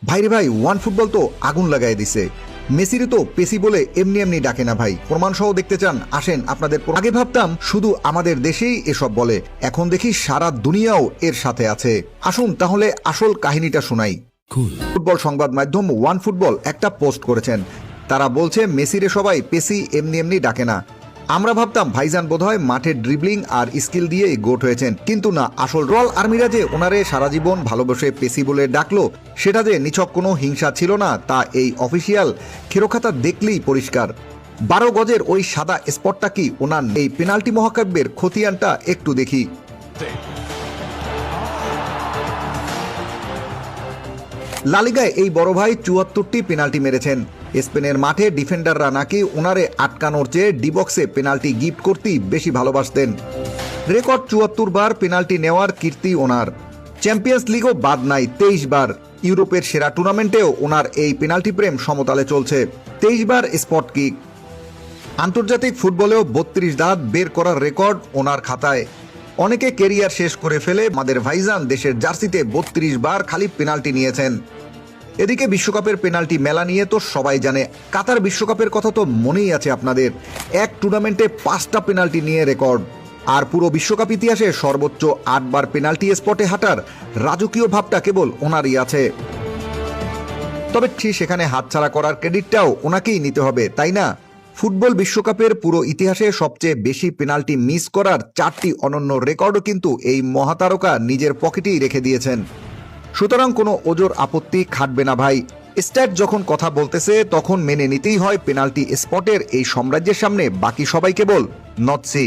ভাইরে ভাই, one football তো আগুন লাগাই দিছে। মেসিরে তো পেসি বলে এমনি এমনি ডাকে না ভাই। প্রমাণ সহ দেখতে চান? আসেন আপনাদের। আগে ভাবতাম শুধু আমাদের দেশেই এসব বলে, এখন দেখি সারা দুনিয়াও এর সাথে আছে। আসুন তাহলে আসল কাহিনীটা শোনাই। ফুটবল সংবাদ মাধ্যম ওয়ান ফুটবল একটা পোস্ট করেছেন। তারা বলছে মেসিরে সবাই পেসি এমনি এমনি ডাকে না। আমরা ভাবতাম ভাইজান বোধহয় মাঠে ড্রিবলিং আর স্কিল দিয়ে গোট হয়েছেন, কিন্তু না, আসল রয়্যাল আর্মিরা যে ওনারে সারা জীবন ভালোবেসে পেসি বলে ডাকলো, সেটা যে নিছক কোনো হিংসা ছিল না তা এই অফিসিয়াল খেরোখাতা দেখলেই পরিষ্কার। 12 গজের ওই সাদা স্পটটা কি ওনার? এই পেনাল্টি মহাকাব্যের খতিয়ানটা একটু দেখি। লা লিগায় এই বড় ভাই 74টি পেনাল্টি মেরেছেন। স্পেনের মাঠে ডিফেন্ডাররা নাকি ওনারে আটকানোর চেয়ে ডিবক্সে পেনাল্টি গিফট করতেই বেশি ভালোবাসতেন। রেকর্ড 74 বার পেনাল্টি নেওয়ার কীর্তি ওনার। চ্যাম্পিয়ন্স লিগও বাদ নাই, 23 বার। ইউরোপের সেরা টুর্নামেন্টেও ওনার এই পেনাল্টি প্রেম সমতালে চলছে। 23 বার স্পট কিক। আন্তর্জাতিক ফুটবলেও 32 দাঁত বের করার রেকর্ড ওনার খাতায়। অনেকে কেরিয়ার শেষ করে ফেলে, আমাদের ভাইজান দেশের জার্সিতে 32 বার খালি পেনাল্টি নিয়েছেন। এদিকে বিশ্বকাপের পেনাল্টি মেলা নিয়ে তো সবাই জানে। কাতার বিশ্বকাপের কথা তো মনেই আছে আপনাদের। এক টুর্নামেন্টে 5টা পেনাল্টি নিয়ে রেকর্ড। আর পুরো বিশ্বকাপ ইতিহাসে সর্বোচ্চ 8 বার পেনাল্টি স্পটে হাঁটার রাজকীয় ভাবটা কেবল ওনারই আছে। তবে ঠিক সেখানে হাতছাড়া করার ক্রেডিটটাও ওনাকেই নিতে হবে, তাই না? ফুটবল বিশ্বকাপের পুরো ইতিহাসে সবচেয়ে বেশি পেনাল্টি মিস করার 4টি অনন্য রেকর্ডও কিন্তু এই মহাতারকা নিজের পকেটেই রেখে দিয়েছেন। সুতরাং কোনো ওজোর আপত্তি খাটবে না ভাই। স্ট্যাট যখন কথা বলতেছে তখন মেনে নিতেই হয় পেনাল্টি স্পটের এই সাম্রাজ্যের সামনে বাকি সবাই কেবল নটসি।